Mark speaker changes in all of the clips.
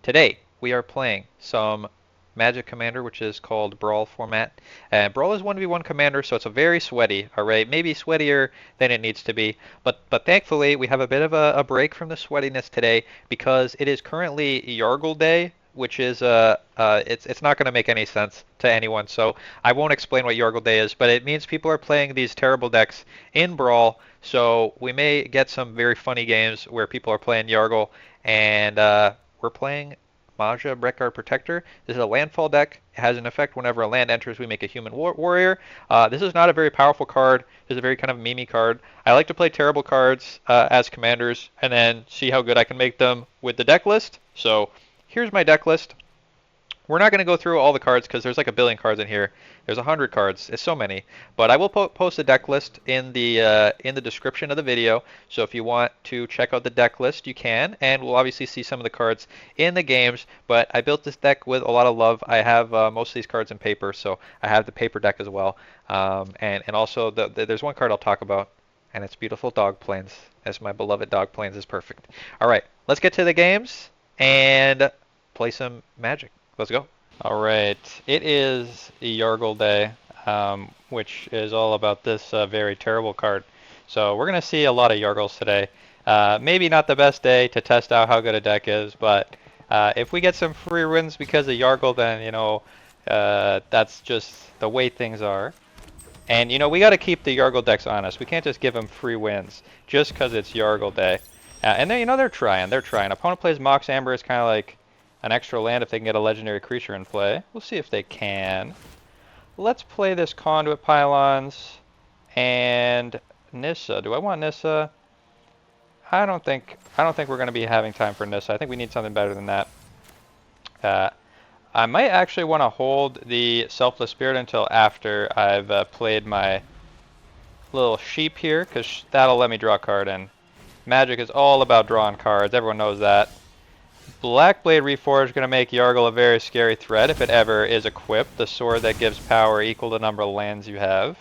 Speaker 1: Today, we are playing some Magic Commander, which is called Brawl format. And Brawl is 1v1 Commander, so it's a very sweaty, alright? Maybe sweatier than it needs to be. But thankfully, we have a bit of a break from the sweatiness today because it is currently Yargle Day, which is it's not going to make any sense to anyone. So I won't explain what Yargle Day is, but it means people are playing these terrible decks in Brawl. So we may get some very funny games where people are playing Yargle, and we're playing Maja, Bretagard Protector. This is a landfall deck. It has an effect whenever a land enters, we make a human warrior. This is not a very powerful card. This is a very kind of memey card. I like to play terrible cards as commanders and then see how good I can make them with the deck list. So here's my deck list. We're not going to go through all the cards because there's like a billion cards in here. There's 100 cards. It's so many. But I will post a deck list in the description of the video. So if you want to check out the deck list, you can. And we'll obviously see some of the cards in the games. But I built this deck with a lot of love. I have most of these cards in paper, so I have the paper deck as well. And also there's one card I'll talk about, and it's beautiful Dog Plains. As my beloved Dog Plains is perfect. All right, let's get to the games and play some Magic. Let's go. All right, it is Yargle Day, which is all about this very terrible card. So we're going to see a lot of Yargles today. Maybe not the best day to test out how good a deck is, but if we get some free wins because of Yargle, then, you know, that's just the way things are. And, you know, we got to keep the Yargle decks honest. We can't just give them free wins just because it's Yargle Day. And then, you know, they're trying. They're trying. Opponent plays Mox Amber. It's kind of like an extra land if they can get a legendary creature in play. We'll see if they can. Let's play this Conduit Pylons and Nissa. Do I want Nissa? I don't think we're going to be having time for Nissa. I think we need something better than that. I might actually want to hold the Selfless Spirit until after I've played my little sheep here, because that'll let me draw a card, and Magic is all about drawing cards. Everyone knows that. Blackblade Reforged is going to make Yargle a very scary threat if it ever is equipped. The sword that gives power equal to the number of lands you have.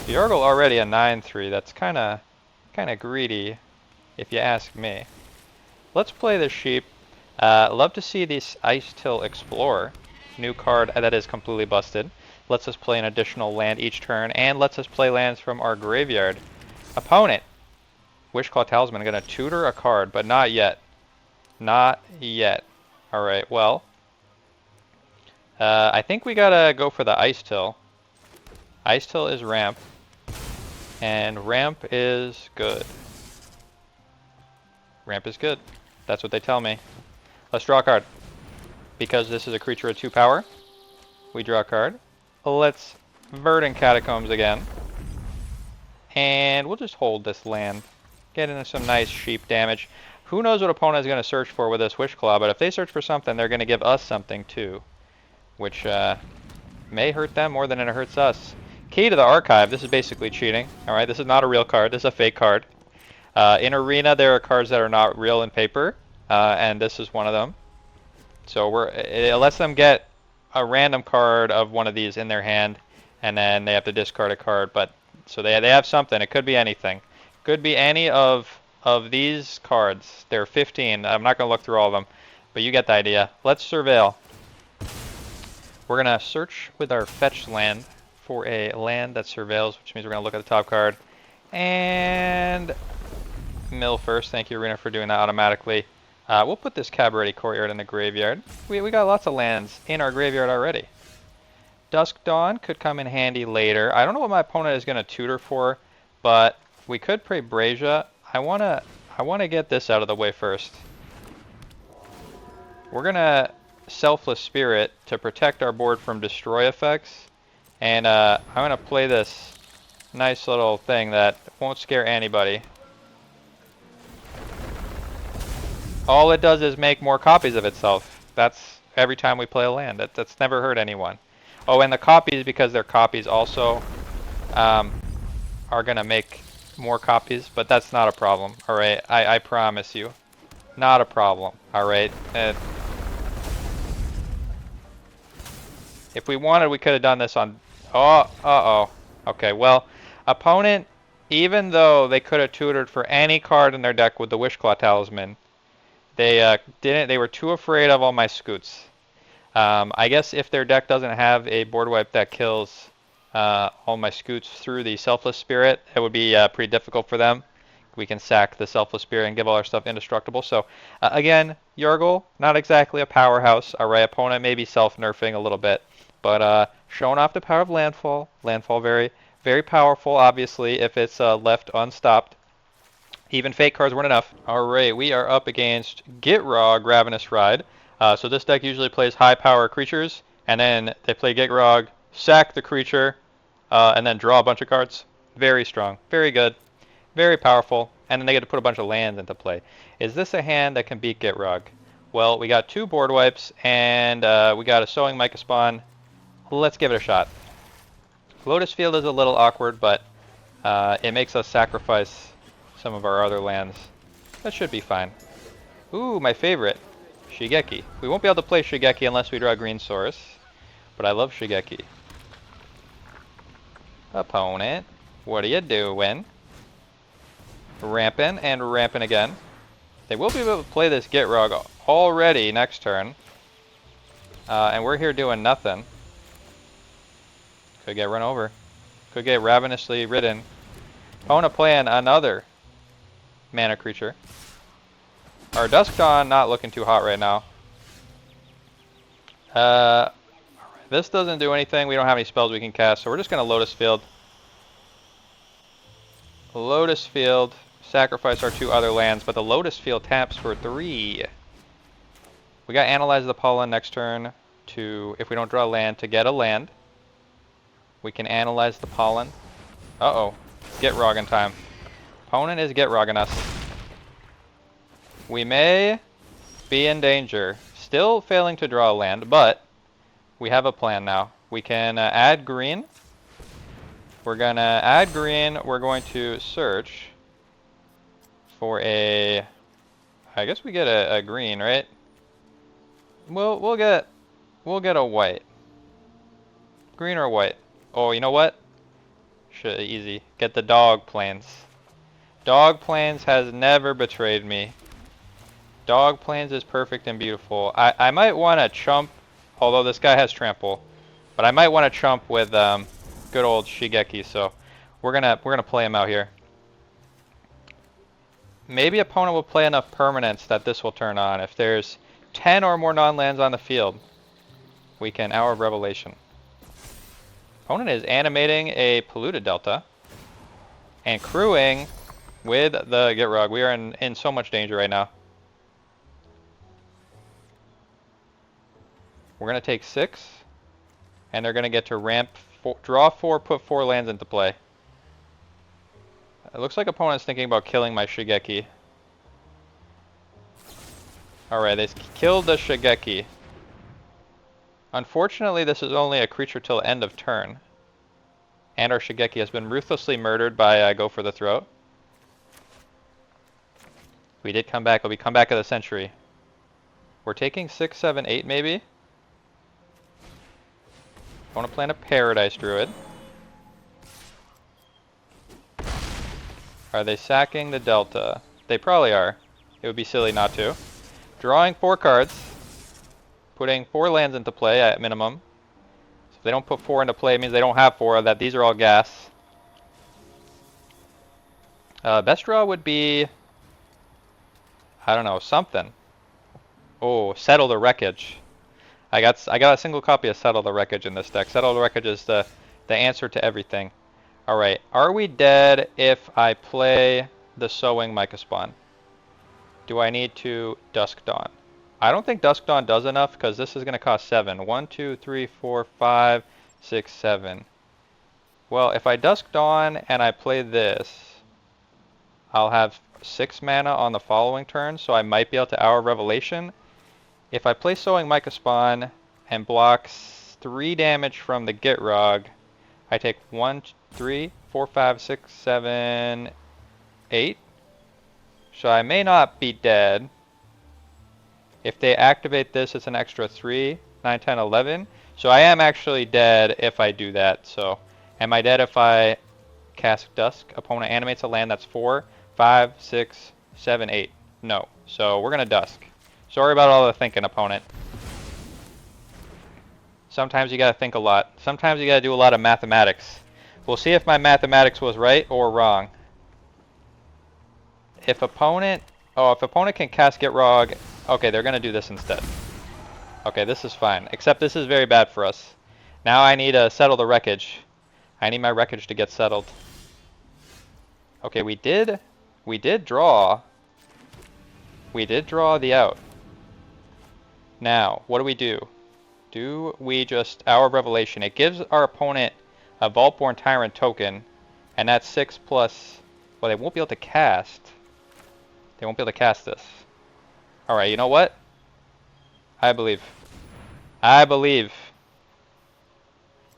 Speaker 1: Yargle already a 9/3. That's kind of greedy, if you ask me. Let's play the sheep. Love to see this Ice Till Explorer. New card that is completely busted. Lets us play an additional land each turn, and lets us play lands from our graveyard. Opponent. Wishclaw Talisman going to tutor a card, but not yet. Not yet. Alright, well. I think we gotta go for the Ice Till. Ice Till is ramp. And ramp is good. Ramp is good. That's what they tell me. Let's draw a card. Because this is a creature of 2 power, we draw a card. Let's Verdant Catacombs again. And we'll just hold this land. Get into some nice sheep damage. Who knows what opponent is going to search for with this Wishclaw, but if they search for something, they're going to give us something too. Which may hurt them more than it hurts us. Key to the Archive. This is basically cheating. Alright, this is not a real card. This is a fake card. In Arena, there are cards that are not real in paper. And this is one of them. So it lets them get a random card of one of these in their hand. And then they have to discard a card. But so they have something. It could be anything. Could be any of these cards. There are 15. I'm not going to look through all of them, but you get the idea. Let's surveil. We're going to search with our fetch land for a land that surveils, which means we're going to look at the top card. And mill first. Thank you, Arena, for doing that automatically. We'll put this Cabaret Courtyard in the graveyard. We got lots of lands in our graveyard already. Dusk Dawn could come in handy later. I don't know what my opponent is going to tutor for, but we could play Braja. I wanna get this out of the way first. We're gonna Selfless Spirit to protect our board from destroy effects, and I'm gonna play this nice little thing that won't scare anybody. All it does is make more copies of itself. That's every time we play a land. That's never hurt anyone. Oh, and the copies, because they're copies also, are gonna make more copies, but that's not a problem. Alright, I promise you. Not a problem. Alright. If we wanted, we could have done this on... Oh. Okay, well, opponent, even though they could have tutored for any card in their deck with the Wishclaw Talisman, They were too afraid of all my scoots. I guess if their deck doesn't have a board wipe that kills all my scoots through the Selfless Spirit, it would be pretty difficult for them. We can sack the Selfless Spirit and give all our stuff indestructible. So again, Yargle, not exactly a powerhouse. Our right opponent may be self-nerfing a little bit, but showing off the power of Landfall. Landfall very, very powerful, obviously, if it's left unstopped. Even fake cards weren't enough. Alright, we are up against Gitrog Ravenous Ride. So this deck usually plays high power creatures, and then they play Gitrog, sack the creature, and then draw a bunch of cards. Very strong, very good, very powerful, and then they get to put a bunch of lands into play. Is this a hand that can beat Gitrog? Well, we got 2 board wipes, and we got a Sowing Mica Spawn. Let's give it a shot. Lotus Field is a little awkward, but it makes us sacrifice some of our other lands. That should be fine. Ooh, my favorite, Shigeki. We won't be able to play Shigeki unless we draw Green Source, but I love Shigeki. Opponent, what are you doing? Ramping and ramping again. They will be able to play this Gitrog already next turn, and we're here doing nothing. Could get run over. Could get ravenously ridden. Opponent playing another mana creature. Our Dusk Dawn not looking too hot right now. This doesn't do anything. We don't have any spells we can cast, so we're just going to Lotus Field. Lotus Field, sacrifice our 2 other lands, but the Lotus Field taps for 3. We got Analyze the Pollen next turn to, if we don't draw a land, to get a land. We can Analyze the Pollen. Uh-oh. Gitrog in time. Opponent is Gitrogging us. We may be in danger. Still failing to draw a land, but we have a plan now. We can add green. We're going to add green. We're going to search for a... I guess we get a green, right? We'll get a white. Green or white. Oh, you know what? Easy. Get the Dog Plains. Dog Plains has never betrayed me. Dog Plains is perfect and beautiful. I might want to chump, although this guy has trample, but I might want to chump with good old Shigeki. So we're gonna play him out here. Maybe opponent will play enough permanents that this will turn on. If there's 10 or more non-lands on the field, we can Hour of Revelation. Opponent is animating a Polluted Delta and crewing with the Gitrog. We are in so much danger right now. We're going to take 6, and they're going to get to ramp, draw 4, put 4 lands into play. It looks like opponent's thinking about killing my Shigeki. Alright, they killed the Shigeki. Unfortunately, this is only a creature till end of turn. And our Shigeki has been ruthlessly murdered by Go for the Throat. We did come back, but we come back of the century. We're taking 6, 7, 8 maybe. I want to plant a Paradise Druid. Are they sacking the Delta? They probably are. It would be silly not to. Drawing 4 cards. Putting 4 lands into play at minimum. So if they don't put 4 into play, it means they don't have 4, that these are all gas. Best draw would be... I don't know, something. Oh, Settle the Wreckage. I got a single copy of Settle the Wreckage in this deck. Settle the Wreckage is the answer to everything. Alright, are we dead if I play the Sowing Mica Spawn? Do I need to Dusk Dawn? I don't think Dusk Dawn does enough because this is going to cost 7. 1, 2, 3, 4, 5, 6, 7. Well, if I Dusk Dawn and I play this, I'll have 6 mana on the following turn, so I might be able to Hour of Revelation. If I play Sowing Mica Spawn and blocks 3 damage from the Gitrog, I take 1, 3, 4, 5, 6, 7, 8. So I may not be dead. If they activate this, it's an extra 3, 9, 10, 11. So I am actually dead if I do that. So am I dead if I cast Dusk? Opponent animates a land that's 4, 5, 6, 7, 8. No. So we're going to Dusk. Sorry about all the thinking, opponent. Sometimes you gotta think a lot. Sometimes you gotta do a lot of mathematics. We'll see if my mathematics was right or wrong. If opponent... Oh, if opponent can cast Gitrog... Okay, they're gonna do this instead. Okay, this is fine. Except this is very bad for us. Now I need to settle the wreckage. I need my wreckage to get settled. Okay, we did draw. We did draw the out. Now, what do we do? Do we just Hour of Revelation? It gives our opponent a Vaultborn Tyrant token, and that's 6 plus... Well, they won't be able to cast. They won't be able to cast this. Alright, you know what? I believe. I believe.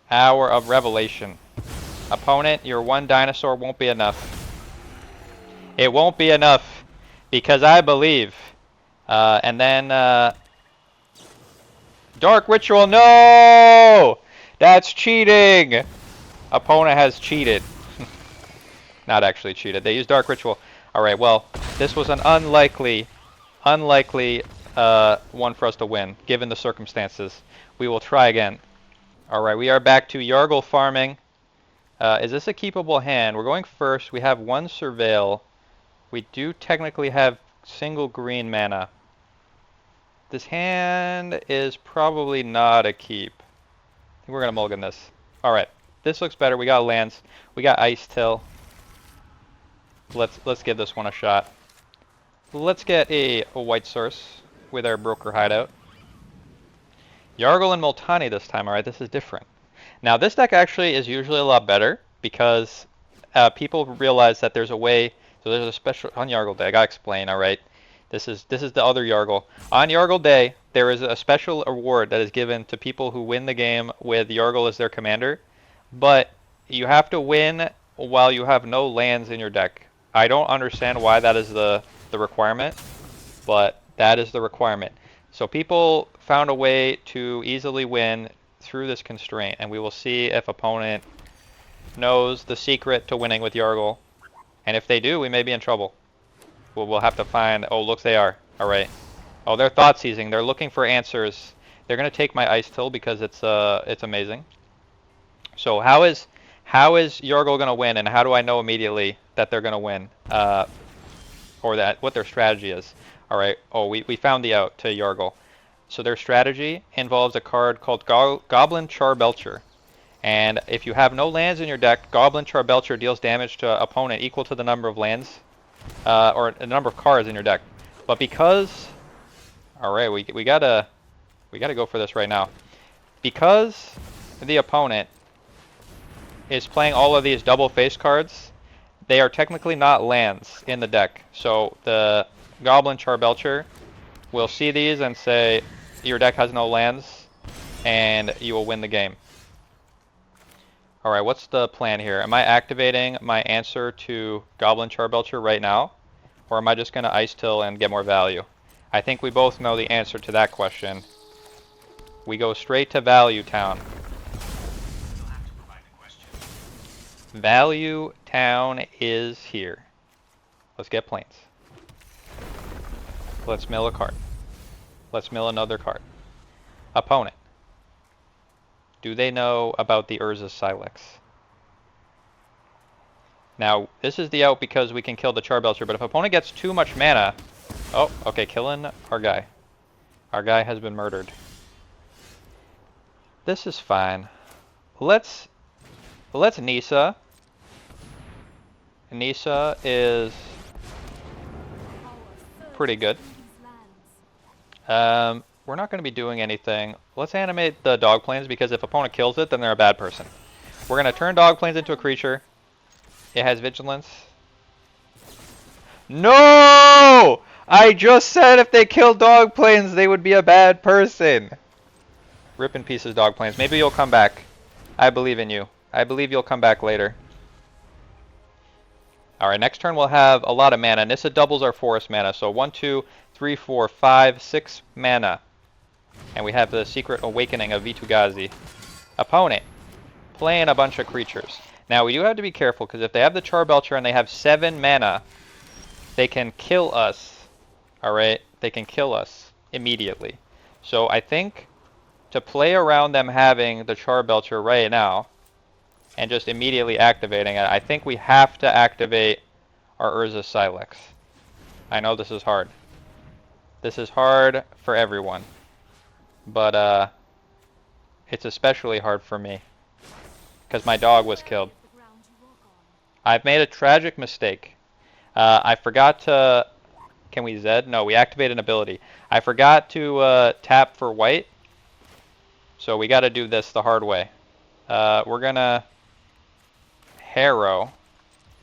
Speaker 1: Hour of Revelation. Opponent, your one dinosaur won't be enough. It won't be enough, because I believe. And then, Dark Ritual, no! That's cheating! Opponent has cheated. Not actually cheated. They used Dark Ritual. Alright, well, this was an unlikely one for us to win, given the circumstances. We will try again. Alright, we are back to Yargle farming. Is this a keepable hand? We're going first. We have one Surveil. We do technically have single green mana. This hand is probably not a keep. I think we're going to mulligan this. Alright, this looks better. We got lands. We got Ice Till. Let's give this one a shot. Let's get a white source with our Broker Hideout. Yargle and Multani this time. Alright, this is different. Now this deck actually is usually a lot better because people realize that there's a way. So there's a special on Yargle Day. I gotta explain. Alright, this is the other Yargle. On Yargle Day, there is a special award that is given to people who win the game with Yargle as their commander. But you have to win while you have no lands in your deck. I don't understand why that is the requirement, but that is the requirement. So people found a way to easily win through this constraint, and we will see if opponent knows the secret to winning with Yargle. And if they do, we may be in trouble. We'll have to find... Oh, look, they are. Alright. Oh, they're thought seizing. They're looking for answers. They're going to take my Ice Till because it's amazing. So how is Yargle going to win, and how do I know immediately that they're going to win? Or that what their strategy is. Alright, oh, we found the out to Yargle. So their strategy involves a card called Goblin Charbelcher. And if you have no lands in your deck, Goblin Charbelcher deals damage to opponent equal to the number of lands, or the number of cards in your deck. But because... Alright, we gotta go for this right now. Because the opponent is playing all of these double face cards, they are technically not lands in the deck. So the Goblin Charbelcher will see these and say, your deck has no lands, and you will win the game. Alright, what's the plan here? Am I activating my answer to Goblin Charbelcher right now? Or am I just going to Ice Till and get more value? I think we both know the answer to that question. We go straight to Value Town. Value Town is here. Let's get planes. Let's mill a card. Let's mill another card. Opponent. Do they know about the Urza's Silex? Now, this is the out because we can kill the Charbelcher, but if opponent gets too much mana... Oh, okay, killing our guy. Our guy has been murdered. This is fine. Let's Nisa. Nisa is pretty good. We're not going to be doing anything. Let's animate the dog planes because if opponent kills it, then they're a bad person. We're going to turn dog planes into a creature. It has vigilance. No! I just said if they kill dog planes, they would be a bad person. Rip in pieces, dog planes. Maybe you'll come back. I believe in you. I believe you'll come back later. Alright, next turn we'll have a lot of mana. Nissa doubles our forest mana. So 1, 2, 3, 4, 5, 6 mana. And we have the Secret Awakening of Vitu-Ghazi. Opponent. Playing a bunch of creatures. Now we do have to be careful because if they have the Charbelcher and they have 7 mana, they can kill us. Alright, they can kill us. immediately. So I think to play around them having the Charbelcher right now and just immediately activating it, I think we have to activate our Urza Silex. I know this is hard. This is hard for everyone. But it's especially hard for me because my dog was killed. I've made a tragic mistake. I forgot to... Can we Zed? No, we activate an ability. I forgot to tap for white. So we got to do this the hard way. We're going to Harrow.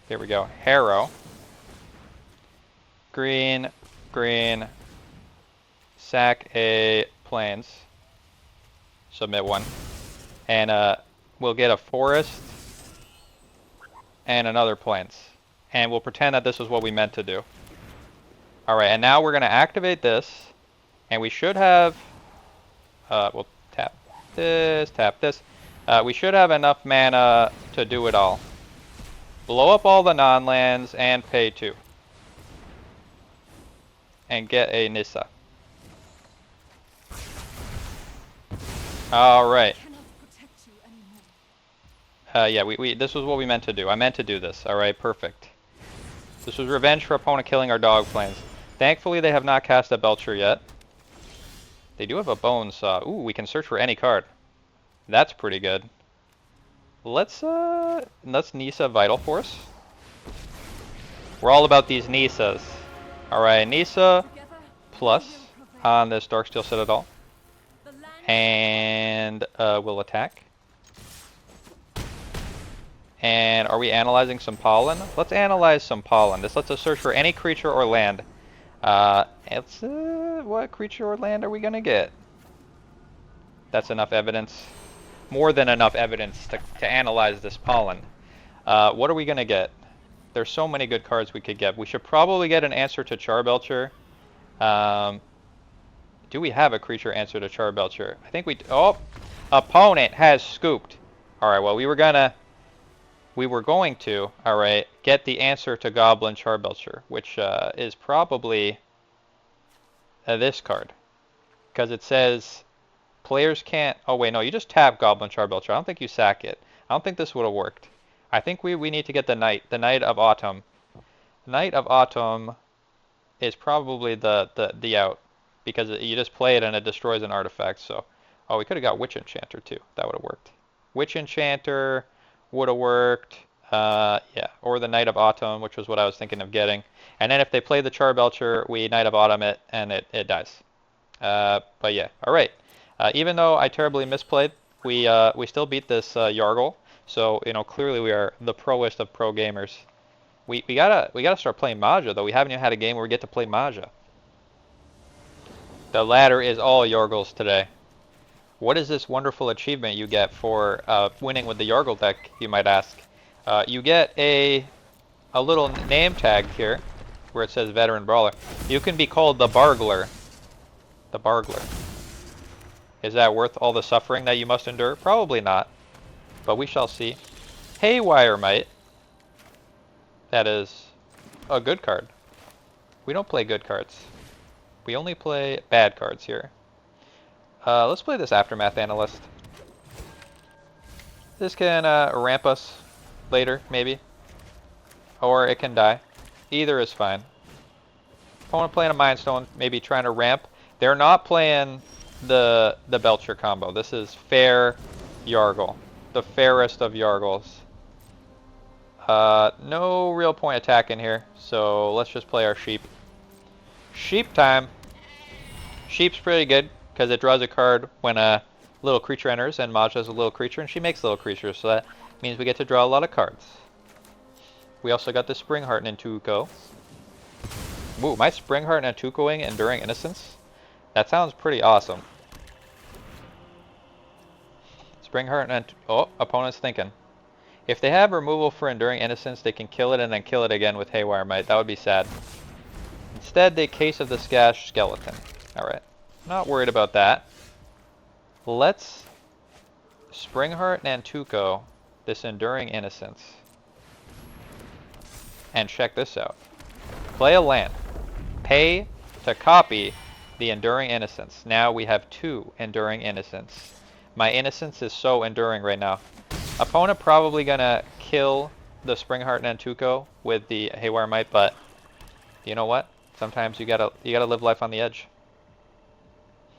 Speaker 1: Here we go. Harrow. Green, green. Sack a plains. Submit one. And we'll get a forest and another plains. And we'll pretend that this is what we meant to do. Alright, and now we're going to activate this. And we should have... we'll tap this, tap this. We should have enough mana to do it all. Blow up all the non-lands and pay 2. And get a Nissa. Alright. Yeah, this was what we meant to do. I meant to do this. Alright, perfect. This was revenge for opponent killing our dog plains. Thankfully, they have not cast a Belcher yet. They do have a Bone Saw. Ooh, we can search for any card. That's pretty good. Let's Nissa Vital Force. We're all about these Nissas. Alright, Nissa plus on this Darksteel Citadel. And we'll attack. And are we analyzing some pollen? Let's analyze some pollen. This lets us search for any creature or land. What creature or land are we gonna get? That's enough evidence. More than enough evidence to analyze this pollen. What are we gonna get? There's so many good cards we could get. We should probably get an answer to Charbelcher. Do we have a creature answer to Charbelcher? I think we... Oh! Opponent has scooped. Alright, well, we were going to, alright, get the answer to Goblin Charbelcher, which is probably this card. Because it says players can't... Oh, wait, no, you just tap Goblin Charbelcher. I don't think you sack it. I don't think this would have worked. I think we need to get the Knight of Autumn. Knight of Autumn is probably the out. Because you just play it and it destroys an artifact, so... Oh, we could have got Witch Enchanter, too. That would have worked. Witch Enchanter would have worked. Yeah, or the Knight of Autumn, which was what I was thinking of getting. And then if they play the Charbelcher, we Knight of Autumn it, and it dies. But yeah, alright. Even though I terribly misplayed, we still beat this Yargle. So, you know, clearly we are the proest of pro gamers. We gotta start playing Maja, though. We haven't even had a game where we get to play Maja. The ladder is all Yargles today. What is this wonderful achievement you get for winning with the Yargle deck, you might ask? You get a little name tag here, where it says Veteran Brawler. You can be called the Bargler. The Bargler. Is that worth all the suffering that you must endure? Probably not. But we shall see. Haywire Might. That is a good card. We don't play good cards. We only play bad cards here. Let's play this Aftermath Analyst. This can ramp us later, maybe. Or it can die. Either is fine. Opponent playing a Mind Stone, maybe trying to ramp. They're not playing the Belcher combo. This is fair Yargle. The fairest of Yargles. No real point attacking here, so let's just play our Sheep. Sheep time. Sheep's pretty good, because it draws a card when a little creature enters, and Maja is a little creature, and she makes little creatures, so that means we get to draw a lot of cards. We also got the Springheart and Tuco. Ooh, my Springheart and Tucoing Enduring Innocence? That sounds pretty awesome. Springheart and... Oh, opponent's thinking. If they have removal for Enduring Innocence, they can kill it and then kill it again with Haywire Might. That would be sad. Instead, they Case of the Skash Skeleton. Alright. Not worried about that. Let's Springheart and Tuco this Enduring Innocence. And check this out. Play a land. Pay to copy the Enduring Innocence. Now we have 2 Enduring Innocence. My Innocence is so enduring right now. Opponent probably gonna kill the Springheart Nantuko with the Haywire Might, but you know what? Sometimes you gotta live life on the edge.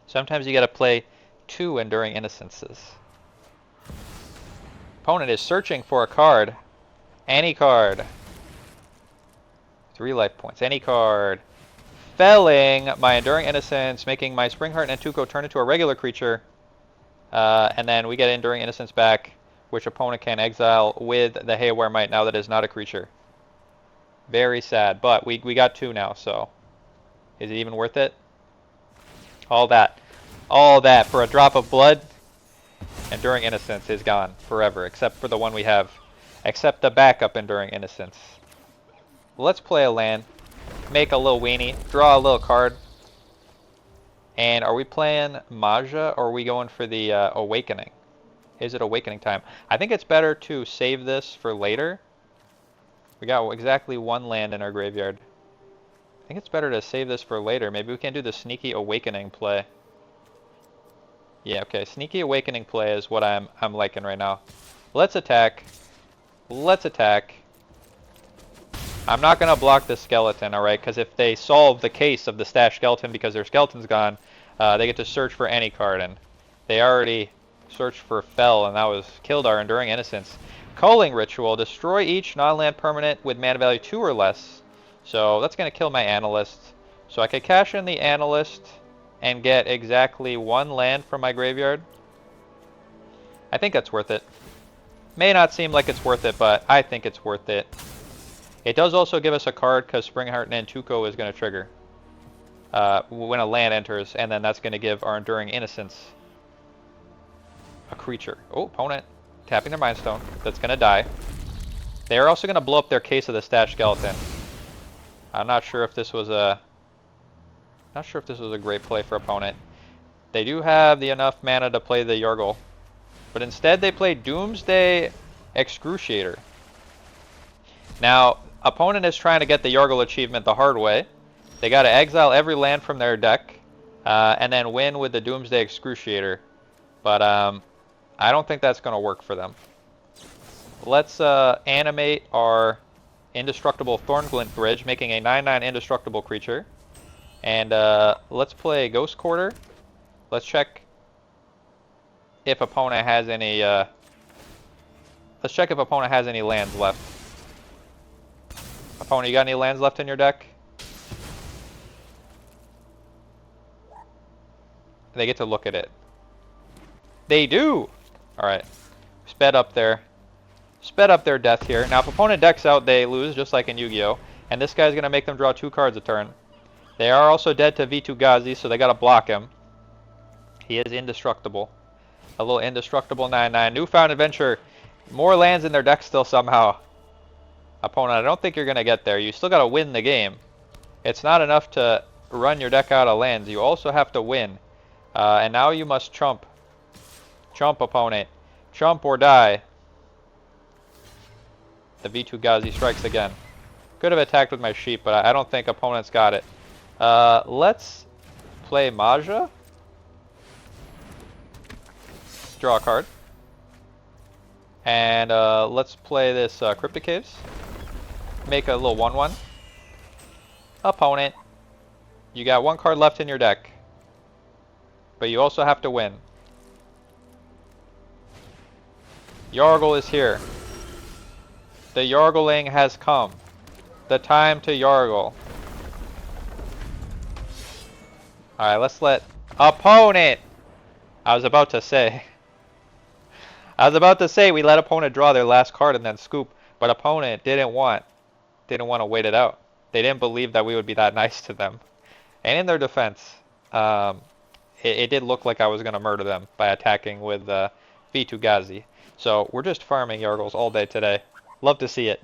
Speaker 1: Sometimes you gotta play 2 Enduring Innocences. Opponent is searching for a card. Any card. 3 life points. Any card. Felling my Enduring Innocence, making my Springheart Nantuko turn into a regular creature. And then we get Enduring Innocence back, which opponent can exile with the Haywire Might now that it is not a creature. Very sad, but we got 2 now, so is it even worth it? All that for a drop of blood. Enduring Innocence is gone forever, except for the one we have. Except the backup Enduring Innocence. Let's play a land, make a little weenie, draw a little card. And are we playing Maja, or are we going for the Awakening? Is it Awakening time? I think it's better to save this for later. We got exactly 1 land in our graveyard. I think it's better to save this for later. Maybe we can do the Sneaky Awakening play. Yeah, okay. Sneaky Awakening play is what I'm liking right now. Let's attack. Let's attack. I'm not going to block the skeleton, alright? Because if they solve the case of the stashed skeleton because their skeleton's gone, they get to search for any card. And they already searched for Fell, and that was killed our Enduring Innocence. Culling Ritual. Destroy each non-land permanent with mana value 2 or less. So that's going to kill my Analyst. So I could cash in the Analyst and get exactly 1 land from my graveyard. I think that's worth it. May not seem like it's worth it, but I think it's worth it. It does also give us a card because Springheart Nantuko is going to trigger when a land enters, and then that's going to give our Enduring Innocence a creature. Oh, opponent tapping their Mind Stone. That's going to die. They're also going to blow up their case of the stashed skeleton. I'm not sure if this was a great play for opponent. They do have the enough mana to play the Yargle, but instead they play Doomsday Excruciator. Now, opponent is trying to get the Yargle achievement the hard way. They got to exile every land from their deck, and then win with the Doomsday Excruciator. But I don't think that's going to work for them. Let's animate our Indestructible Thornglint Bridge, making a 9/9 indestructible creature. And let's play Ghost Quarter. Let's check if opponent has any. Let's check if opponent has any lands left. Opponent, you got any lands left in your deck? They get to look at it. They do. All right, sped up their death here. Now, if opponent decks out, they lose, just like in Yu-Gi-Oh. And this guy's gonna make them draw 2 cards a turn. They are also dead to Bretagard, so they gotta block him. He is indestructible. A little indestructible 9/9. Newfound Adventure. More lands in their deck still somehow. Opponent, I don't think you're gonna get there. You still gotta win the game. It's not enough to run your deck out of lands. You also have to win. And now you must chump. Chump, opponent. Chump or die. The Bretagard strikes again. Could have attacked with my sheep, but I don't think opponent's got it. Let's play Maja. Draw a card. And let's play this Cryptic Caves. Make a little 1/1. Opponent, you got 1 card left in your deck. But you also have to win. Yargle is here. The Yargling has come. The time to Yargle. Alright, let's let opponent. I was about to say we let opponent draw their last card and then scoop, but opponent didn't want to wait it out. They didn't believe that we would be that nice to them. And in their defense, it did look like I was going to murder them by attacking with Bretagard. So we're just farming Yargles all day today. Love to see it.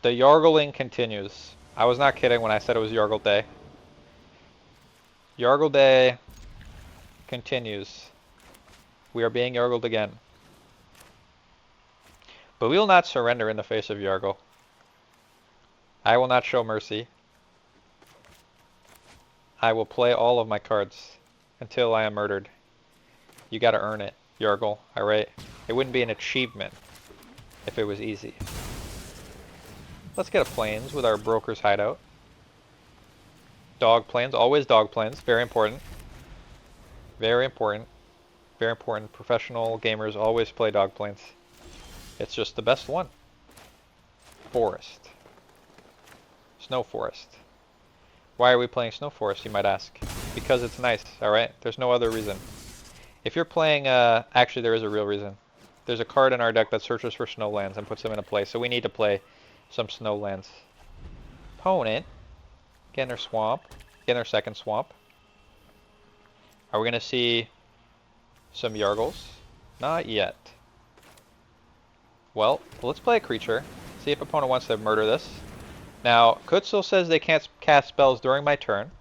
Speaker 1: The Yargling continues. I was not kidding when I said it was Yargle Day. Yargle Day continues. We are being Yargled again. But we will not surrender in the face of Yargle. I will not show mercy. I will play all of my cards until I am murdered. You gotta earn it, Yargle, alright? It wouldn't be an achievement if it was easy. Let's get a plains with our broker's hideout. Dog plains, always dog plains, very important. Very important. Very important. Professional gamers always play dog plains. It's just the best one. Forest. Snow forest. Why are we playing snow forest, you might ask? Because it's nice, alright? There's no other reason. If you're playing, actually there is a real reason. There's a card in our deck that searches for snowlands and puts them into play, so we need to play some snowlands. Opponent, getting their swamp, getting their second swamp. Are we going to see some Yargles? Not yet. Well, let's play a creature, see if opponent wants to murder this. Now, Kutzel says they can't cast spells during my turn,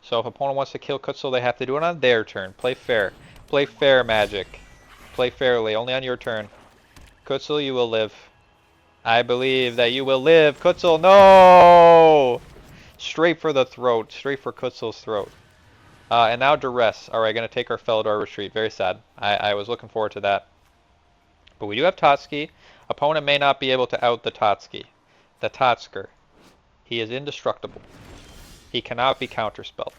Speaker 1: so if opponent wants to kill Kutzel, they have to do it on their turn. Play fair. Play fair, Magic. Play fairly, only on your turn. Kutzel, you will live. I believe that you will live. Kutzel, no! Straight for the throat. Straight for Kutzel's throat. And now Duress. Alright, gonna take our Feldar retreat. Very sad. I was looking forward to that. But we do have Totsky. Opponent may not be able to out the Totsky. The Totsker. He is indestructible. He cannot be counterspelled.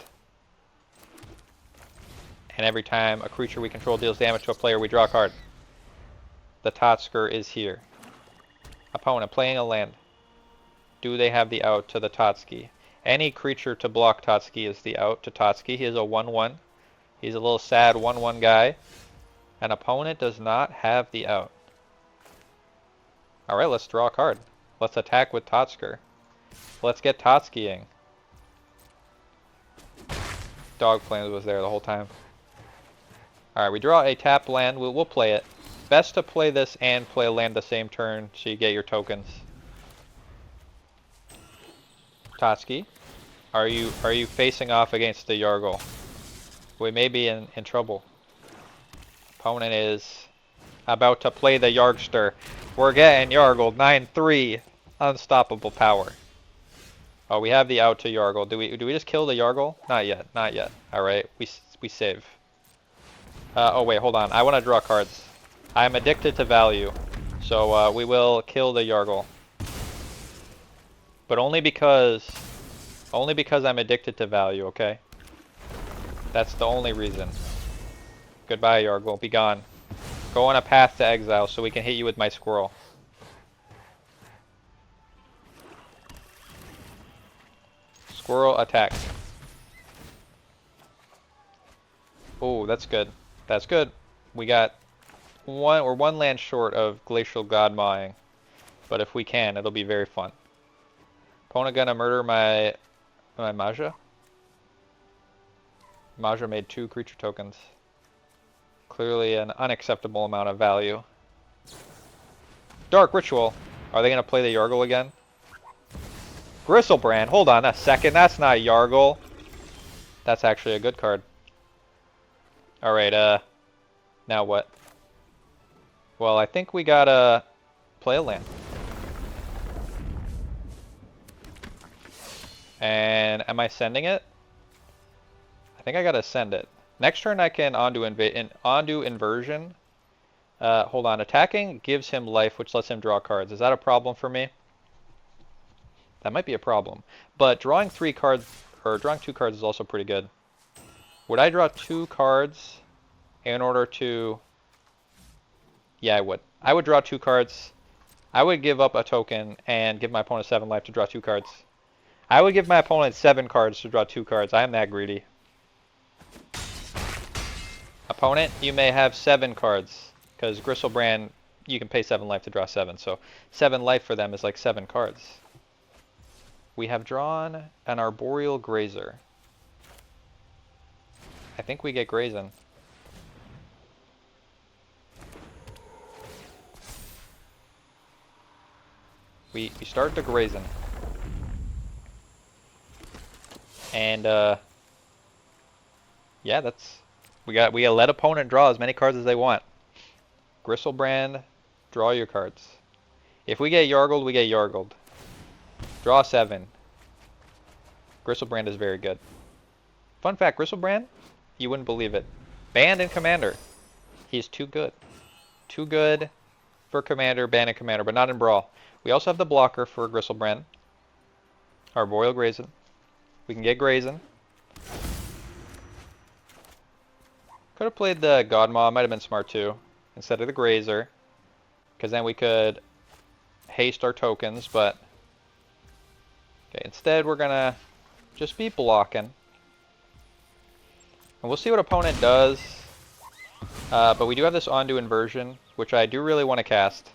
Speaker 1: And every time a creature we control deals damage to a player, we draw a card. The Totsker is here. Opponent playing a land. Do they have the out to the Totsky? Any creature to block Totsky is the out to Totsky. He is a 1-1. He's a little sad 1-1 guy. An opponent does not have the out. Alright, let's draw a card. Let's attack with Totsker. Let's get Totskying. Dog Plains was there the whole time. Alright, we draw a tap land. We'll play it. Best to play this and play a land the same turn so you get your tokens. Totsky, are you facing off against the Yargle? We may be in trouble. Opponent is about to play the Yargster. We're getting Yargle 9-3. Unstoppable power. Oh, we have the out to Yargle. Do we just kill the Yargle? Not yet. Not yet. All right, we save. Oh wait, hold on. I want to draw cards. I'm addicted to value, so we will kill the Yargle. But only because I'm addicted to value. Okay. That's the only reason. Goodbye, Yargle. Be gone. Go on a path to exile so we can hit you with my squirrel. Squirrel attack. Oh, that's good. That's good. We got we're one land short of Glacial Godmawing. But if we can, it'll be very fun. Opponent gonna murder my Maja. Maja made 2 creature tokens. Clearly an unacceptable amount of value. Dark Ritual. Are they gonna play the Yargle again? Gristlebrand. Hold on a second. That's not Yargle. That's actually a good card. Alright, now what? Well, I think we gotta play a land. And am I sending it? I think I gotta send it. Next turn I can undo inversion. Hold on. Attacking gives him life, which lets him draw cards. Is that a problem for me? That might be a problem. But drawing 3 cards, or drawing 2 cards is also pretty good. Would I draw 2 cards in order to... Yeah, I would. I would draw 2 cards. I would give up a token and give my opponent 7 life to draw 2 cards. I would give my opponent 7 cards to draw 2 cards. I am that greedy. Opponent, you may have 7 cards. Because Gristlebrand, you can pay 7 life to draw 7. So 7 life for them is like 7 cards. We have drawn an Arboreal Grazer. I think we get Grazen. We start to Grazen. And yeah, that's we gotta let opponent draw as many cards as they want. Gristlebrand, draw your cards. If we get Yargled, we get Yargled. Draw 7. Gristlebrand is very good. Fun fact, Griselbrand, you wouldn't believe it. Banned in Commander. He's too good. Too good for Commander, banned in Commander, but not in Brawl. We also have the blocker for Griselbrand. Our Royal Grazen. We can get Grazen. Could have played the Godmaw, might have been smart too, instead of the Grazer. Because then we could haste our tokens, but... Okay, instead we're gonna just be blocking. And we'll see what opponent does. But we do have this Ondu Inversion, which I do really want to cast.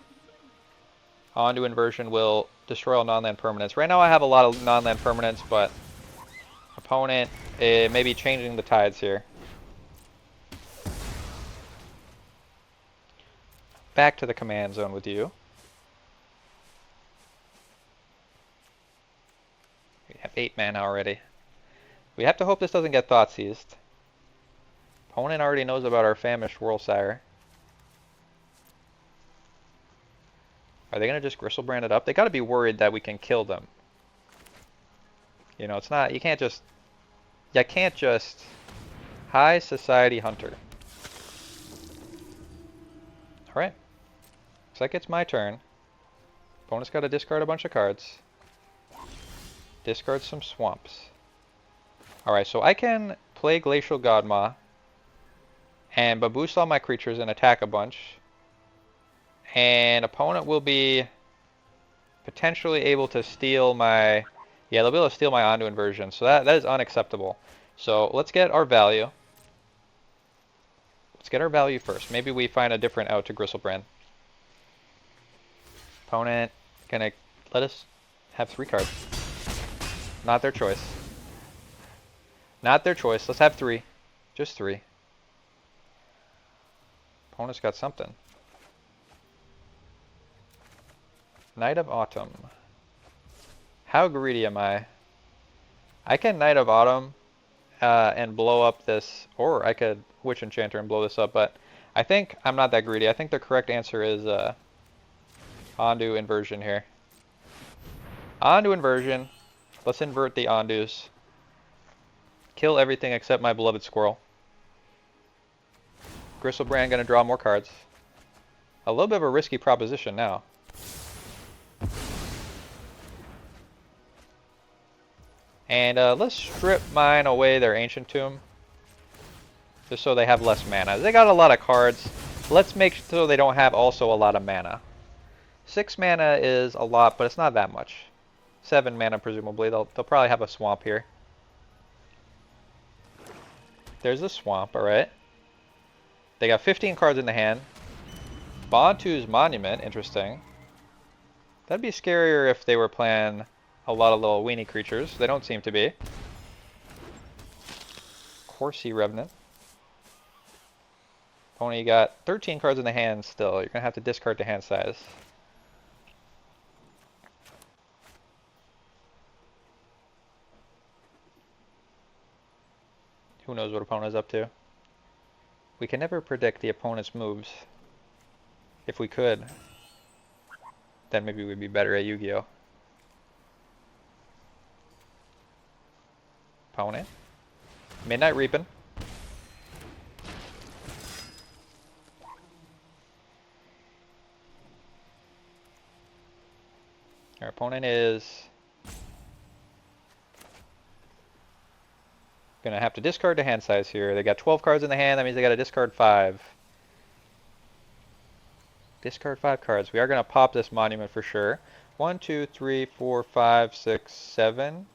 Speaker 1: Ondu Inversion will destroy all non-land permanents. Right now I have a lot of non-land permanents, but opponent may be changing the tides here. Back to the command zone with you. We have 8 mana already. We have to hope this doesn't get Thoughtseized. Opponent already knows about our famished Whirlsire. Are they going to just Griselbrand it up? They got to be worried that we can kill them. You know, it's not, you can't just High Society Hunter. Alright. Looks like it's my turn. Opponent's got to discard a bunch of cards. Discard some swamps. Alright, so I can play Glacial Godmaw and boost all my creatures and attack a bunch. And opponent will be potentially able to steal my... Yeah, they'll be able to steal my Ondu Inversion. So that is unacceptable. So let's get our value. Let's get our value first. Maybe we find a different out to Griselbrand. Opponent gonna let us have 3 cards. Not their choice. Not their choice. Let's have 3. Just 3. Opponent's got something. Knight of Autumn. How greedy am I? I can Knight of Autumn and blow up this, or I could Witch Enchanter and blow this up, but I think I'm not that greedy. I think the correct answer is Ondu Inversion here. Ondu Inversion. Let's invert the Ondus. Kill everything except my beloved squirrel. Griselbrand gonna draw more cards. A little bit of a risky proposition now. And let's strip mine away their Ancient Tomb. Just so they have less mana. They got a lot of cards. Let's make so they don't have also a lot of mana. 6 mana is a lot, but it's not that much. 7 mana presumably. They'll probably have a swamp here. There's a swamp, alright. They got 15 cards in the hand. Bantu's Monument, interesting. That'd be scarier if they were playing a lot of little weenie creatures. They don't seem to be. Corsi Revenant. Pony, you got 13 cards in the hand still. You're going to have to discard to hand size. Who knows what opponent's up to? We can never predict the opponent's moves. If we could, then maybe we'd be better at Yu-Gi-Oh! Opponent. Midnight Reaping. Our opponent is gonna have to discard to hand size here. They got 12 cards in the hand, that means they gotta discard 5. Discard 5 cards. We are gonna pop this monument for sure. 1, 2, 3, 4, 5, 6, 7.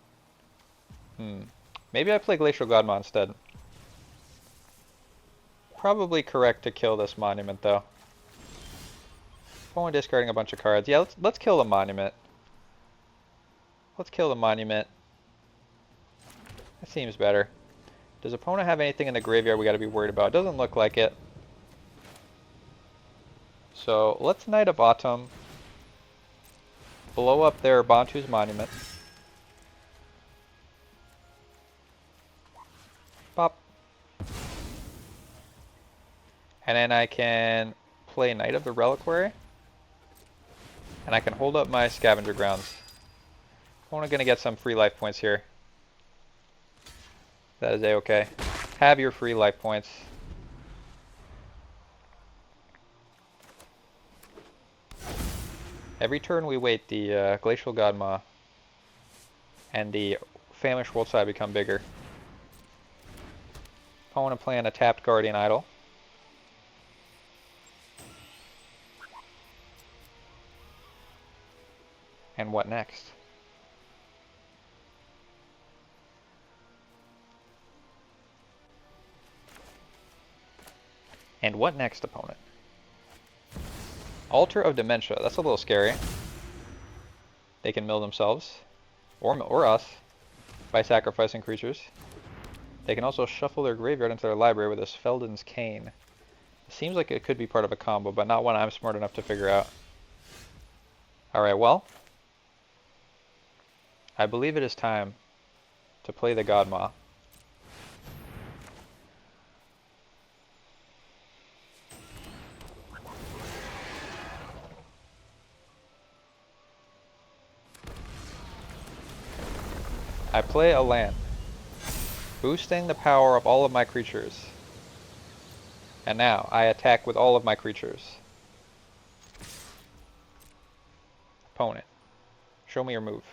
Speaker 1: Maybe I play Glacial Godmaw instead. Probably correct to kill this monument though. Only discarding a bunch of cards. Yeah, let's kill the monument. Let's kill the monument. That seems better. Does opponent have anything in the graveyard we gotta be worried about? Doesn't look like it. So let's Knight of Autumn. Blow up their Bantu's Monument. Pop. And then I can play Knight of the Reliquary. And I can hold up my Scavenger Grounds. I'm only gonna get some free life points here. That is a-okay. Have your free life points. Every turn we wait, the Glacial Godmaw and the Famished Worldside become bigger. Opponent playing a tapped Guardian Idol. And what next? And what next, opponent? Altar of Dementia. That's a little scary. They can mill themselves, or us, by sacrificing creatures. They can also shuffle their graveyard into their library with this Felden's Cane. It seems like it could be part of a combo, but not one I'm smart enough to figure out. Alright, well, I believe it is time to play the Godmaw. I play a land, boosting the power of all of my creatures. And now, I attack with all of my creatures. Opponent, show me your move.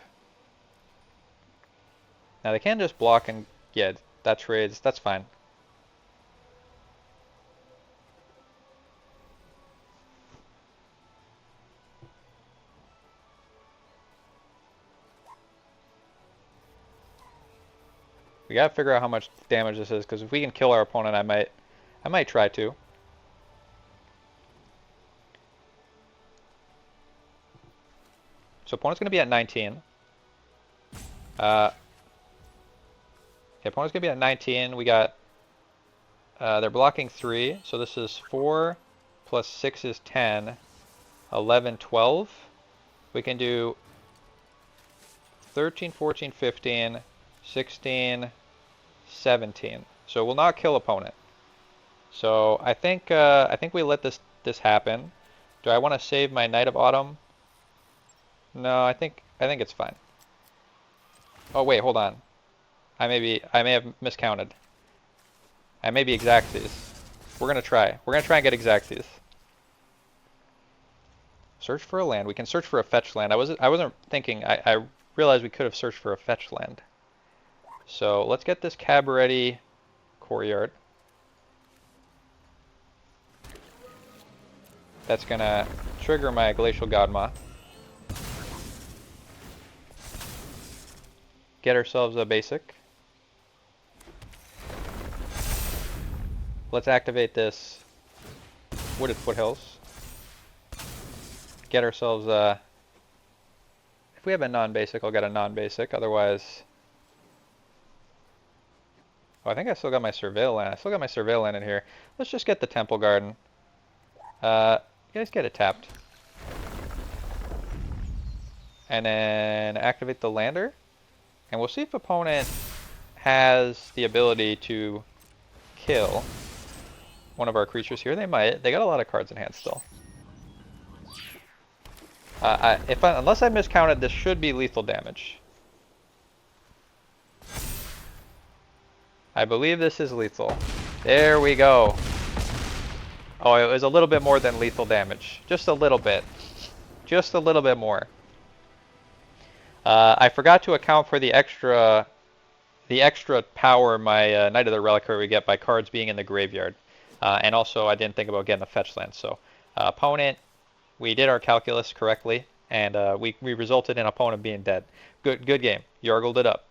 Speaker 1: Now they can just block and, yeah, that trades, that's fine. We gotta figure out how much damage this is, because if we can kill our opponent, I might try to. So opponent's gonna be at 19. Yeah, opponent's gonna be at 19. We got, they're blocking 3, so this is 4 plus 6 is 10, 11, 12. We can do 13, 14, 15, 16, 17. So we'll not kill opponent. So I think we let this happen. Do I want to save my Knight of Autumn? No, I think it's fine. Oh wait, hold on. I may have miscounted. I may be Xaxes. We're gonna try. We're gonna try and get Xaxes. Search for a land. We can search for a fetch land. I wasn't thinking. I realized we could have searched for a fetch land. So let's get this Cabaretti Courtyard. That's gonna trigger my Glacial Godmaw. Get ourselves a basic. Let's activate this Wooded Foothills. Get ourselves a... If we have a non-basic, I'll get a non-basic. Otherwise... Oh, I think I still got my Surveil land. I still got my Surveil land in here. Let's just get the Temple Garden. You guys get it tapped. And then activate the lander. And we'll see if opponent has the ability to kill one of our creatures here. They might. They got a lot of cards in hand still. Unless I miscounted, this should be lethal damage. I believe this is lethal. There we go. Oh, it was a little bit more than lethal damage. Just a little bit. Just a little bit more. I forgot to account for the extra power my Knight of the Reliquary would get by cards being in the graveyard. And also I didn't think about getting the fetch land. So opponent, we did our calculus correctly, and we resulted in opponent being dead. Good game. Yargled it up.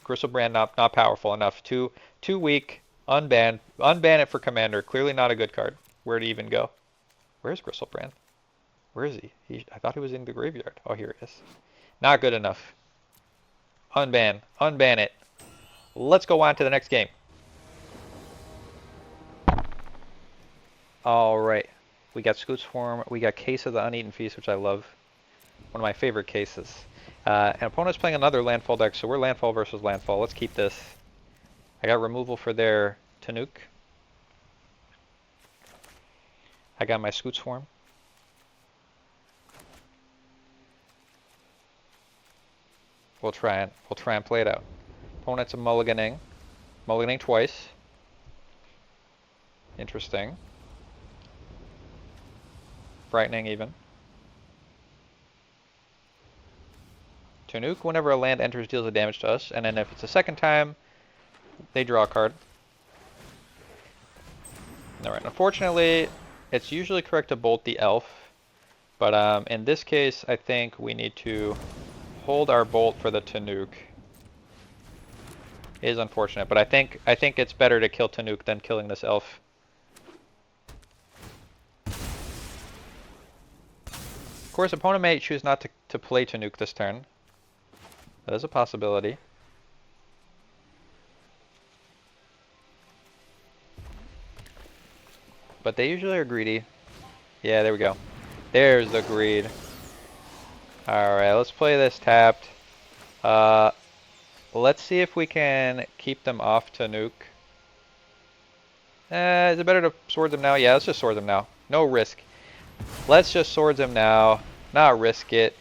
Speaker 1: Gristlebrand not powerful enough. Too weak. Unban it for commander. Clearly not a good card. Where'd he even go? Where's Gristlebrand? Where is he? I thought he was in the graveyard. Oh, here he is. Not good enough. Unban it. Let's go on to the next game. Alright. We got Scute Swarm. We got Case of the Uneaten Feast, which I love. One of my favorite cases. And opponent's playing another Landfall deck, so we're Landfall versus Landfall. Let's keep this. I got removal for their Tanuk. I got my Scute Swarm. We'll try and play it out. Opponent's a mulliganing. Mulliganing twice. Interesting. Frightening even. To nuke whenever a land enters deals a damage to us, and then if it's a second time, they draw a card. Alright, unfortunately, it's usually correct to bolt the elf, but in this case, I think we need to hold our bolt for the Tanuke. It is unfortunate, but I think it's better to kill Tanuke than killing this elf. Of course, opponent may choose not to play Tanuke this turn. That is a possibility. But they usually are greedy. Yeah, there we go. There's the greed. Alright, let's play this tapped. Let's see if we can keep them off Tanuke. Is it better to sword them now? Yeah, let's just sword them now. No risk. Let's just sword them now. Not risk it.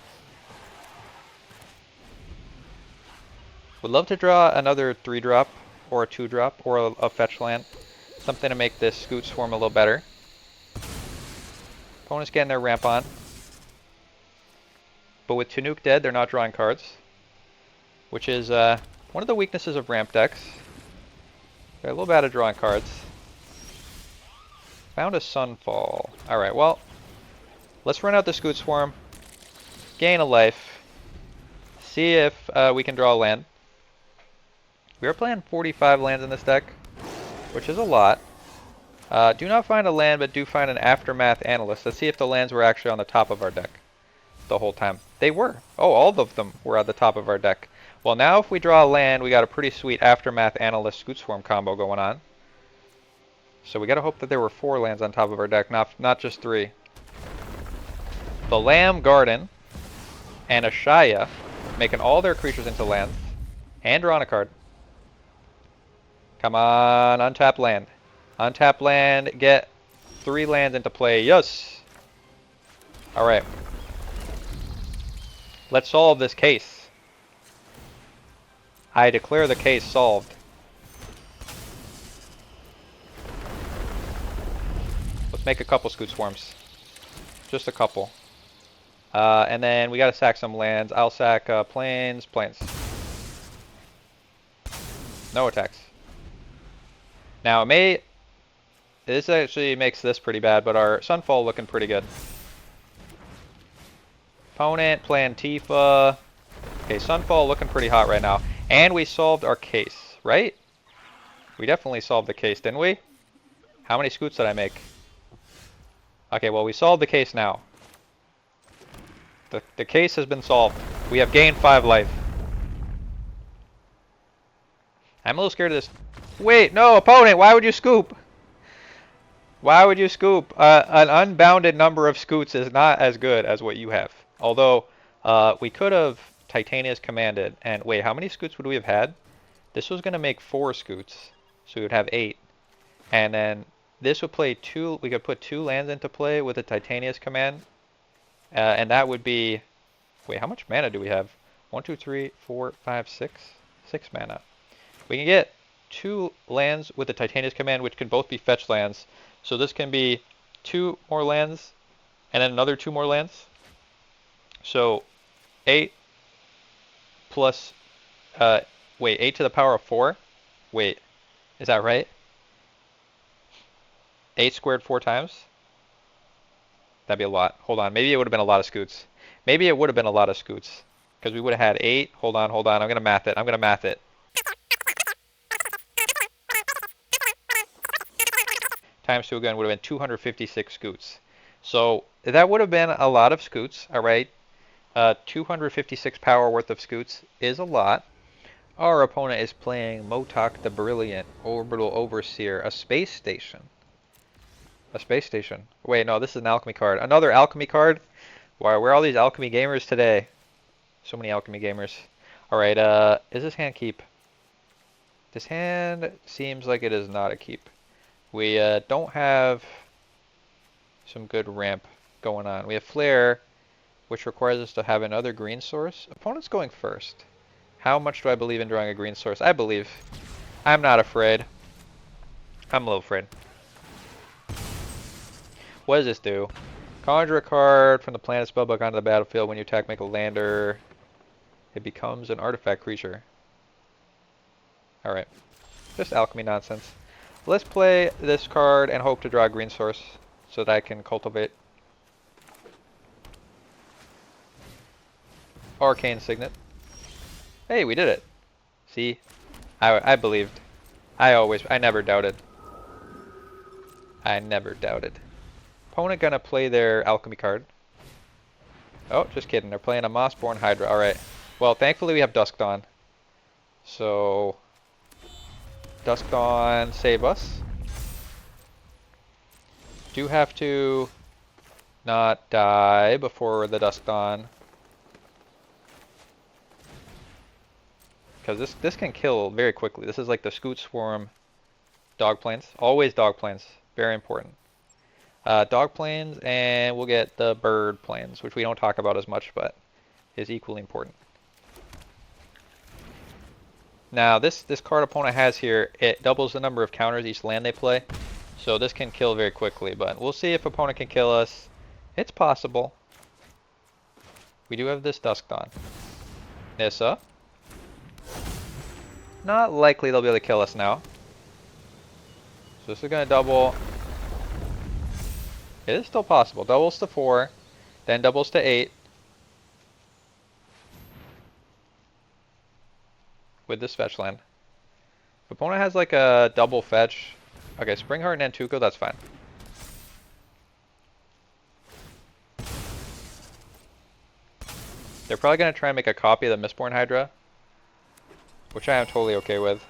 Speaker 1: Would love to draw another 3-drop or a 2-drop or a fetch land. Something to make this Scute Swarm a little better. Opponent's getting their ramp on. But with Tanuke dead, they're not drawing cards. Which is one of the weaknesses of ramp decks. They're a little bad at drawing cards. Found a Sunfall. Alright, well, let's run out the Scute Swarm. Gain a life. See if we can draw a land. We are playing 45 lands in this deck, which is a lot. Do not find a land, but do find an Aftermath Analyst. Let's see if the lands were actually on the top of our deck the whole time. They were. Oh, all of them were at the top of our deck. Well, now if we draw a land, we got a pretty sweet Aftermath Analyst Scute Swarm combo going on. So we gotta hope that there were 4 lands on top of our deck, not just 3. The Lamb Garden and a Shaya, making all their creatures into lands, and drawing a card. Come on, untap land. Untap land, get 3 lands into play. Yes! Alright. Let's solve this case. I declare the case solved. Let's make a couple Scute Swarms. Just a couple. And then we gotta sack some lands. I'll sack plains. No attacks. Now this actually makes this pretty bad, but our Sunfall looking pretty good. Opponent playing Tifa. Okay, Sunfall looking pretty hot right now. And we solved our case, right? We definitely solved the case, didn't we? How many scoots did I make? Okay, well we solved the case now. The case has been solved. We have gained 5 life. I'm a little scared of this. Wait, no, opponent, why would you scoop? Why would you scoop? An unbounded number of scoots is not as good as what you have. Although, we could have Titania's commanded. And wait, how many scoots would we have had? This was going to make 4 scoots. So we would have 8. And then this would play 2. We could put 2 lands into play with a Titania's command. And that would be... Wait, how much mana do we have? 1, 2, 3, 4, 5, 6? 6 mana. We can get 2 lands with the Titania's command, which can both be fetch lands. So this can be 2 more lands, and then another 2 more lands. So 8 plus... wait, 8 to the power of 4? Wait, is that right? 8 squared 4 times? That'd be a lot. Hold on, maybe it would have been a lot of scoots. Maybe it would have been a lot of scoots. Because we would have had 8. Hold on, I'm going to math it. Times 2 again would have been 256 scoots. So that would have been a lot of scoots, alright? 256 power worth of scoots is a lot. Our opponent is playing Motok the Brilliant, Orbital Overseer, a space station. A space station. Wait, no, this is an alchemy card. Another alchemy card? Wow, where are all these alchemy gamers today? So many alchemy gamers. Alright, is this hand keep? This hand seems like it is not a keep. We don't have some good ramp going on. We have Flare, which requires us to have another green source. Opponent's going first. How much do I believe in drawing a green source? I believe. I'm not afraid. I'm a little afraid. What does this do? Conjure a card from the planet spellbook onto the battlefield. When you attack, make a lander. It becomes an artifact creature. Alright. Just alchemy nonsense. Let's play this card and hope to draw a green source so that I can cultivate. Arcane Signet. Hey, we did it. See? I believed. I never doubted. I never doubted. Opponent gonna play their alchemy card. Oh, just kidding. They're playing a Mossborn Hydra. Alright. Well, thankfully we have Dusk Dawn. So, Dusk Dawn save us. Do have to not die before the Dusk Dawn. Because this can kill very quickly. This is like the Scute Swarm dog planes. Always dog planes. Very important. Dog planes, and we'll get the bird planes, which we don't talk about as much, but is equally important. Now, this card opponent has here, it doubles the number of counters each land they play. So this can kill very quickly, but we'll see if opponent can kill us. It's possible. We do have this Dusk Dawn. Nissa. Not likely they'll be able to kill us now. So this is going to double. It is still possible. Doubles to 4, then doubles to 8. With this fetch land. If opponent has like a double fetch. Okay, Springheart and Nantuko, that's fine. They're probably going to try and make a copy of the Mistborn Hydra. Which I am totally okay with.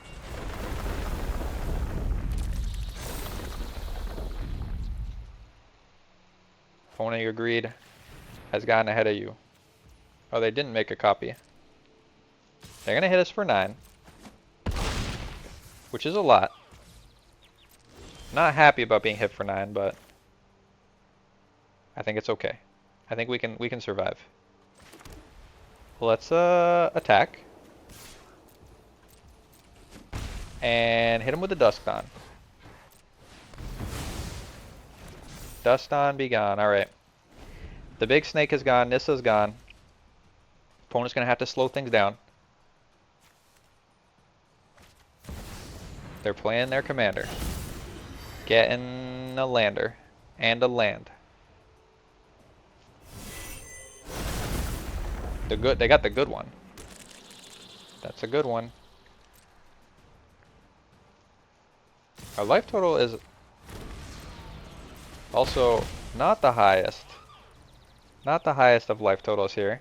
Speaker 1: Opponent, you agreed, has gotten ahead of you. Oh, they didn't make a copy. They're going to hit us for 9. Which is a lot. Not happy about being hit for 9, but I think it's okay. I think we can survive. Let's attack. And hit him with the Dusk Dawn. Dusk Dawn be gone. Alright. The big snake is gone. Nissa's gone. Opponent's going to have to slow things down. They're playing their commander. Getting a lander. And a land. They got the good one. That's a good one. Our life total is also not the highest. Not the highest of life totals here.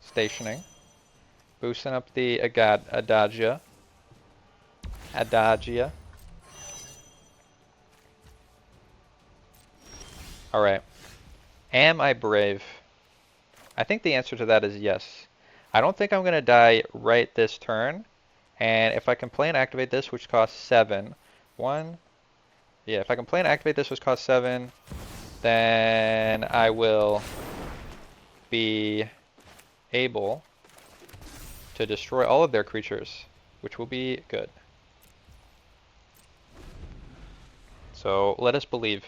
Speaker 1: Stationing. Boosting up the Adagia. Alright. Am I brave? I think the answer to that is yes. I don't think I'm going to die right this turn. And if I can play and activate this, which costs 7. Yeah, if I can play and activate this, which costs 7, then I will be able to destroy all of their creatures, which will be good. So let us believe.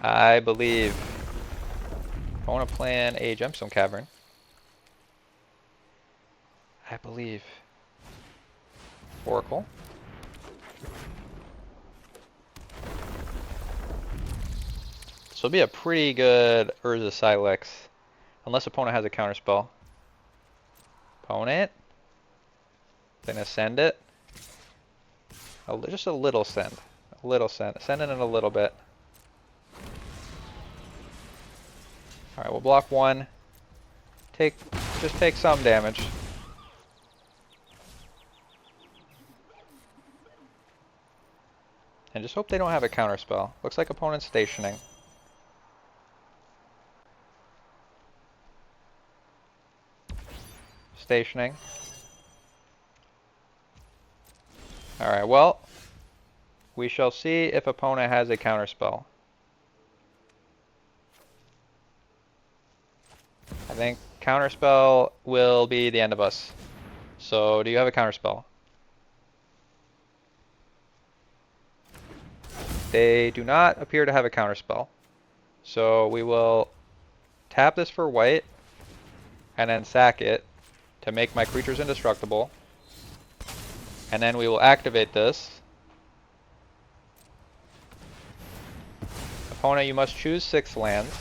Speaker 1: I believe. I want to plan a Gemstone Cavern. I believe. Oracle. This will be a pretty good Urza Silex. Unless opponent has a counterspell. Opponent. Gonna send it. Just a little send. A little send. Send it in a little bit. Alright, we'll block 1. Just take some damage. And just hope they don't have a counterspell. Looks like opponent's stationing. Stationing. Alright, well, we shall see if opponent has a counterspell. I think counterspell will be the end of us. So do you have a counterspell? They do not appear to have a counterspell. So we will tap this for white and then sack it to make my creatures indestructible. And then we will activate this. Opponent, you must choose 6 lands.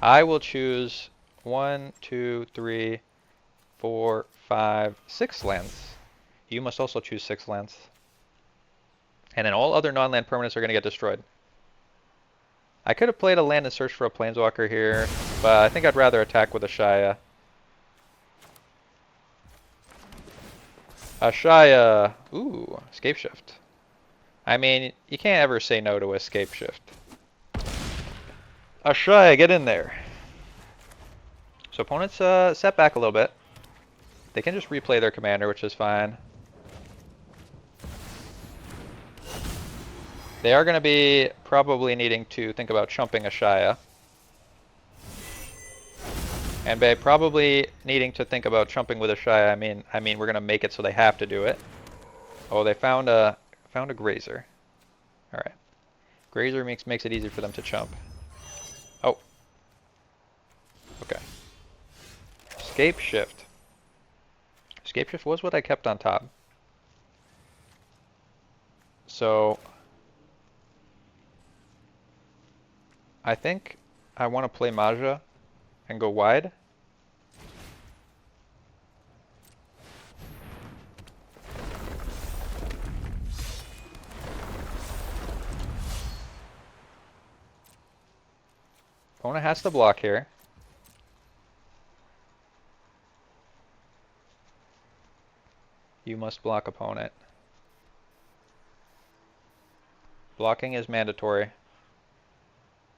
Speaker 1: I will choose 1, 2, 3, 4, 5, 6 lands. You must also choose 6 lands. And then all other non-land permanents are going to get destroyed. I could have played a land and searched for a planeswalker here, but I think I'd rather attack with Ashaya. Ashaya! Ooh, Escape Shift. I mean, you can't ever say no to Escape Shift. Ashaya, get in there! So opponents set back a little bit. They can just replay their commander, which is fine. They are going to be probably needing to think about chumping Ashaya. And by probably needing to think about chumping with Ashaya, I mean we're going to make it so they have to do it. Oh, they found a Grazer. All right. Grazer makes it easy for them to chump. Oh. Okay. Escape Shift. Escape Shift was what I kept on top. So I think I want to play Maja and go wide. Opponent has to block here. You must block opponent. Blocking is mandatory.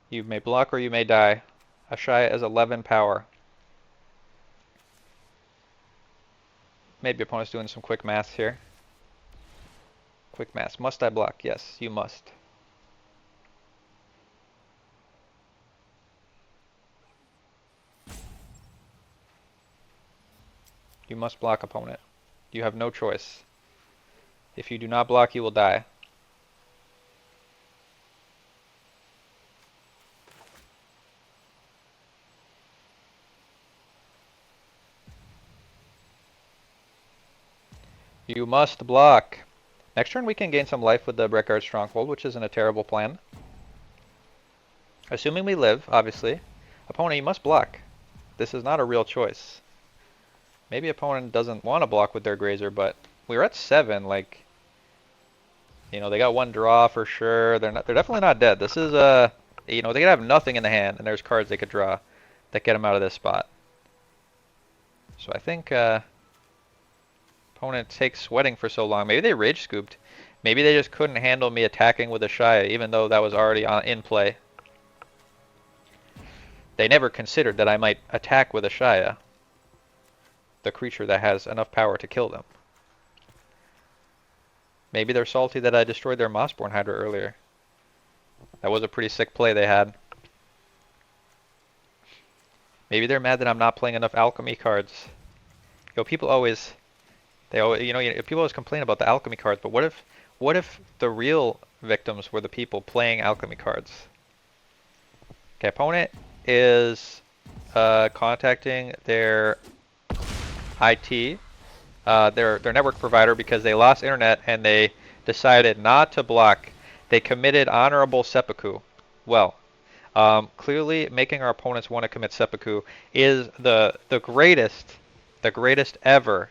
Speaker 1: You may block or you may die. Ashaya is 11 power. Maybe opponent's doing some quick math here. Quick math. Must I block? Yes, you must. You must block opponent. You have no choice. If you do not block, you will die. You must block. Next turn we can gain some life with the Bretagard Stronghold, which isn't a terrible plan. Assuming we live, obviously. Opponent, you must block. This is not a real choice. Maybe opponent doesn't want to block with their Grazer, but we're at 7, like, you know, they got 1 draw for sure. They're definitely not dead. This is you know, they could have nothing in the hand, and there's cards they could draw that get them out of this spot. So I think opponent takes sweating for so long. Maybe they rage scooped. Maybe they just couldn't handle me attacking with Ashaya, even though that was already in play. They never considered that I might attack with Ashaya, the creature that has enough power to kill them. Maybe they're salty that I destroyed their Mossborn Hydra earlier. That was a pretty sick play they had. Maybe they're mad that I'm not playing enough Alchemy cards. Yo, people always, you know, people always complain about the Alchemy cards, but what if the real victims were the people playing Alchemy cards? Okay, opponent is contacting their IT, their network provider, because they lost internet and they decided not to block. They committed honorable seppuku. Well, clearly making our opponents want to commit seppuku is the greatest ever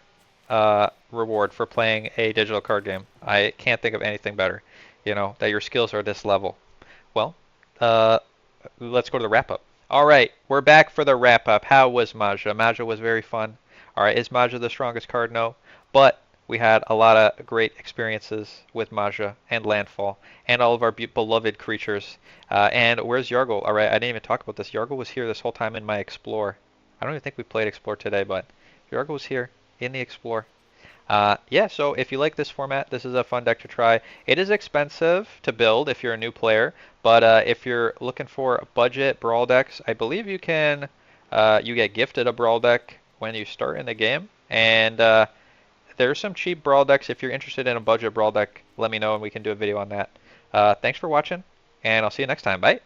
Speaker 1: reward for playing a digital card game. I can't think of anything better. You know, that your skills are this level. Well, let's go to the wrap up. All right, we're back for the wrap up. How was Maja? Maja was very fun. All right, is Maja the strongest card? No, but we had a lot of great experiences with Maja and Landfall and all of our beloved creatures. And where's Yargle? All right, I didn't even talk about this. Yargle was here this whole time in my Explore. I don't even think we played Explore today, but Yargle was here in the Explore. Yeah, so if you like this format, this is a fun deck to try. It is expensive to build if you're a new player, but if you're looking for budget Brawl decks, I believe you can you get gifted a Brawl deck when you start in the game. And there's some cheap Brawl decks. If you're interested in a budget Brawl deck, let me know and we can do a video on that. Thanks for watching, and I'll see you next time. Bye.